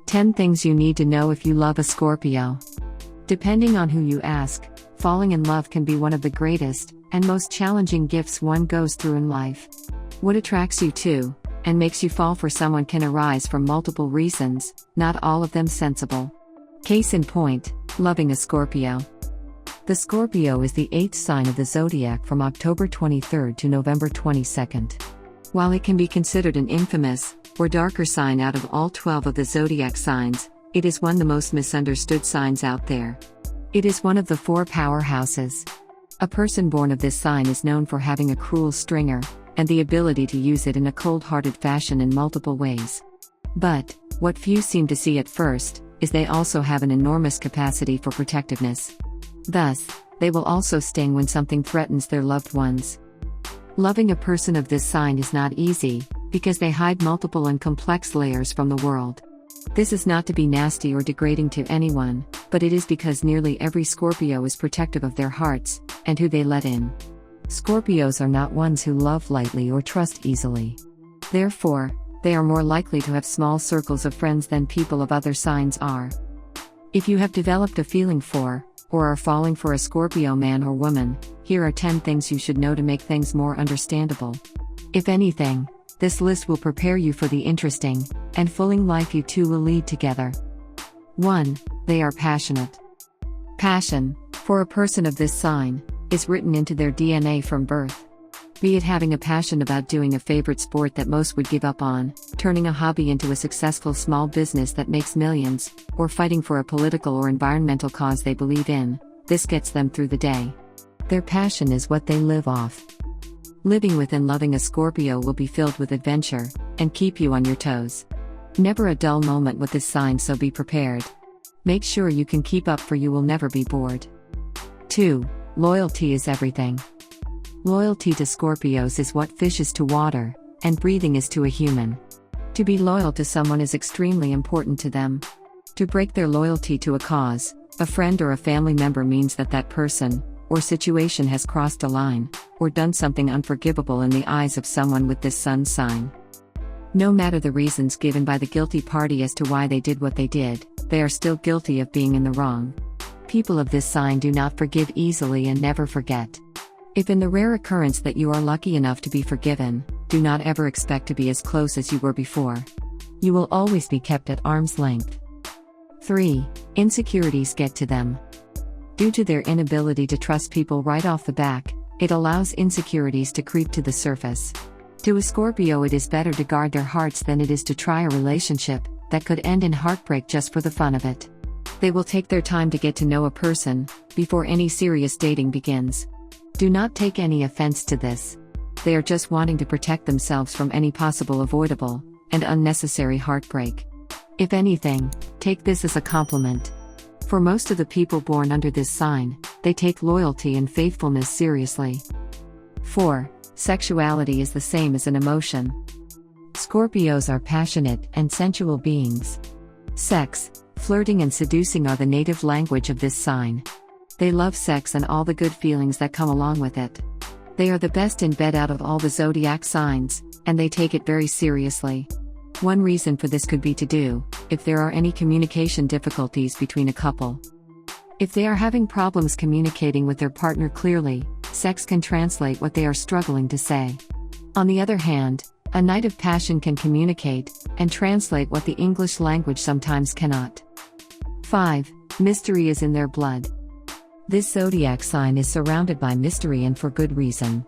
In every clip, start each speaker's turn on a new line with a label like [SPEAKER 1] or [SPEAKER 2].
[SPEAKER 1] 10 things you need to know if you love a Scorpio. Depending on who you ask, falling in love can be one of the greatest and most challenging gifts one goes through in life. What attracts you to and makes you fall for someone can arise from multiple reasons, not all of them sensible. Case in point, loving a Scorpio. The Scorpio is the 8th sign of the zodiac from October 23rd to November 22nd. While it can be considered an infamous or darker sign out of all 12 of the zodiac signs, it is one of the most misunderstood signs out there. It is one of the 4 powerhouses. A person born of this sign is known for having a cruel stringer, and the ability to use it in a cold-hearted fashion in multiple ways. But, what few seem to see at first, is they also have an enormous capacity for protectiveness. Thus, they will also sting when something threatens their loved ones. Loving a person of this sign is not easy, because they hide multiple and complex layers from the world. This is not to be nasty or degrading to anyone, but it is because nearly every Scorpio is protective of their hearts, and who they let in. Scorpios are not ones who love lightly or trust easily. Therefore, they are more likely to have small circles of friends than people of other signs are. If you have developed a feeling for, or are falling for a Scorpio man or woman, here are 10 things you should know to make things more understandable. If anything, this list will prepare you for the interesting and fulfilling life you two will lead together. 1. They are passionate. Passion, for a person of this sign, is written into their DNA from birth. Be it having a passion about doing a favorite sport that most would give up on, turning a hobby into a successful small business that makes millions, or fighting for a political or environmental cause they believe in, this gets them through the day. Their passion is what they live off. Living with and loving a Scorpio will be filled with adventure, and keep you on your toes. Never a dull moment with this sign, so be prepared. Make sure you can keep up, for you will never be bored. 2. Loyalty is everything. Loyalty to Scorpios is what fish is to water, and breathing is to a human. To be loyal to someone is extremely important to them. To break their loyalty to a cause, a friend or a family member means that that person or situation has crossed a line, or done something unforgivable in the eyes of someone with this sun sign. No matter the reasons given by the guilty party as to why they did what they did, they are still guilty of being in the wrong. People of this sign do not forgive easily and never forget. If in the rare occurrence that you are lucky enough to be forgiven, do not ever expect to be as close as you were before. You will always be kept at arm's length. 3. Insecurities get to them. Due to their inability to trust people right off the bat, it allows insecurities to creep to the surface. To a Scorpio, it is better to guard their hearts than it is to try a relationship that could end in heartbreak just for the fun of it. They will take their time to get to know a person before any serious dating begins. Do not take any offense to this. They are just wanting to protect themselves from any possible avoidable and unnecessary heartbreak. If anything, take this as a compliment. For most of the people born under this sign, they take loyalty and faithfulness seriously. 4. Sexuality is the same as an emotion. Scorpios are passionate and sensual beings. Sex, flirting and seducing are the native language of this sign. They love sex and all the good feelings that come along with it. They are the best in bed out of all the zodiac signs, and they take it very seriously. One reason for this could be to do if there are any communication difficulties between a couple. If they are having problems communicating with their partner clearly, sex can translate what they are struggling to say. On the other hand, a night of passion can communicate and translate what the English language sometimes cannot. 5. Mystery is in their blood. This zodiac sign is surrounded by mystery, and for good reason.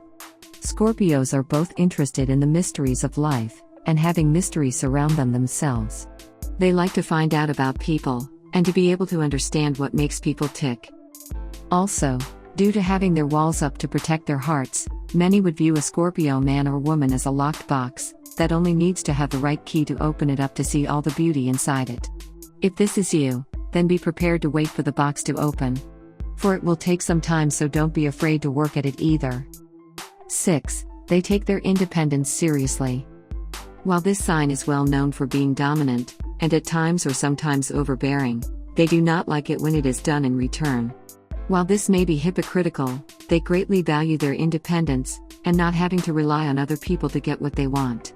[SPEAKER 1] Scorpios are both interested in the mysteries of life and having mystery surround them themselves. They like to find out about people and to be able to understand what makes people tick. Also, due to having their walls up to protect their hearts, many would view a Scorpio man or woman as a locked box that only needs to have the right key to open it up to see all the beauty inside it. If this is you, then be prepared to wait for the box to open. For it will take some time, so don't be afraid to work at it either. 6. They take their independence seriously. While this sign is well known for being dominant, and at times or sometimes overbearing, they do not like it when it is done in return. While this may be hypocritical, they greatly value their independence, and not having to rely on other people to get what they want.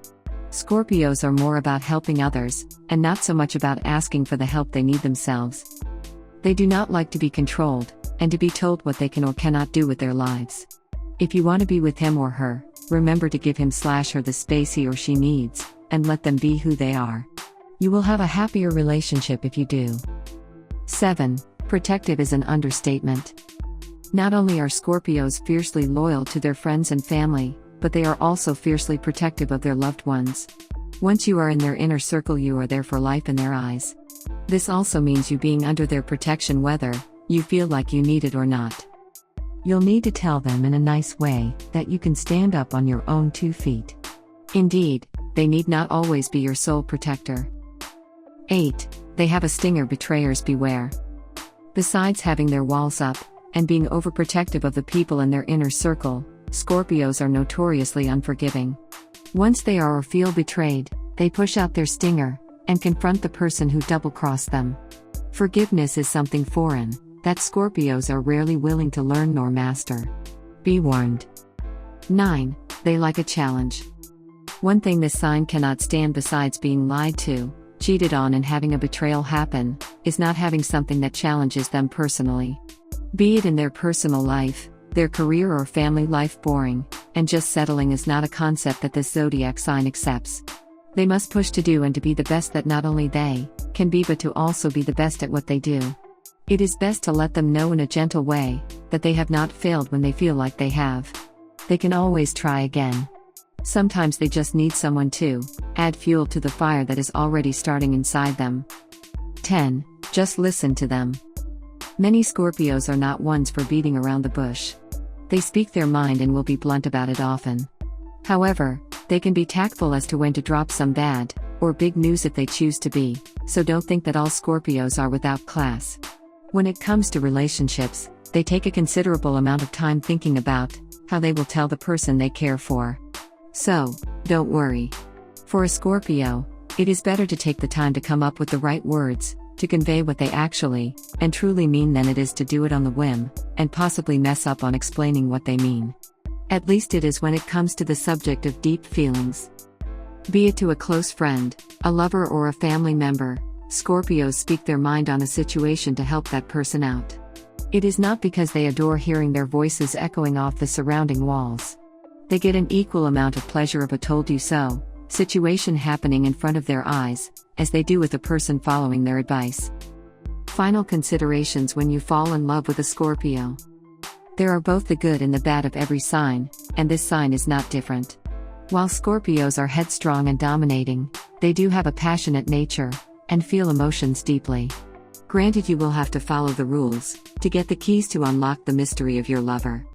[SPEAKER 1] Scorpios are more about helping others, and not so much about asking for the help they need themselves. They do not like to be controlled, and to be told what they can or cannot do with their lives. If you want to be with him or her, remember to give him/her the space he or she needs, and let them be who they are. You will have a happier relationship if you do. 7. Protective is an understatement. Not only are Scorpios fiercely loyal to their friends and family, but they are also fiercely protective of their loved ones. Once you are in their inner circle, you are there for life in their eyes. This also means you being under their protection whether you feel like you need it or not. You'll need to tell them in a nice way that you can stand up on your own 2 feet. Indeed, they need not always be your sole protector. 8. They have a stinger. Betrayers beware. Besides having their walls up, and being overprotective of the people in their inner circle, Scorpios are notoriously unforgiving. Once they are or feel betrayed, they push out their stinger, and confront the person who double-crossed them. Forgiveness is something foreign, that Scorpios are rarely willing to learn nor master. Be warned. 9. They like a challenge. One thing this sign cannot stand besides being lied to, cheated on and having a betrayal happen, is not having something that challenges them personally. Be it in their personal life, their career or family life. Boring and just settling is not a concept that this zodiac sign accepts. They must push to do and to be the best that not only they can be but to also be the best at what they do. It is best to let them know in a gentle way that they have not failed when they feel like they have. They can always try again. Sometimes they just need someone to add fuel to the fire that is already starting inside them. 10. Just listen to them. Many Scorpios are not ones for beating around the bush. They speak their mind and will be blunt about it often. However, they can be tactful as to when to drop some bad or big news if they choose to be, so don't think that all Scorpios are without class. When it comes to relationships, they take a considerable amount of time thinking about how they will tell the person they care for. So, don't worry. For a Scorpio, it is better to take the time to come up with the right words to convey what they actually and truly mean than it is to do it on the whim and possibly mess up on explaining what they mean. At least it is when it comes to the subject of deep feelings. Be it to a close friend, a lover or a family member, Scorpios speak their mind on a situation to help that person out. It is not because they adore hearing their voices echoing off the surrounding walls. They get an equal amount of pleasure of a told you so situation happening in front of their eyes, as they do with a person following their advice. Final considerations when you fall in love with a Scorpio. There are both the good and the bad of every sign, and this sign is not different. While Scorpios are headstrong and dominating, they do have a passionate nature, and feel emotions deeply. Granted, you will have to follow the rules to get the keys to unlock the mystery of your lover.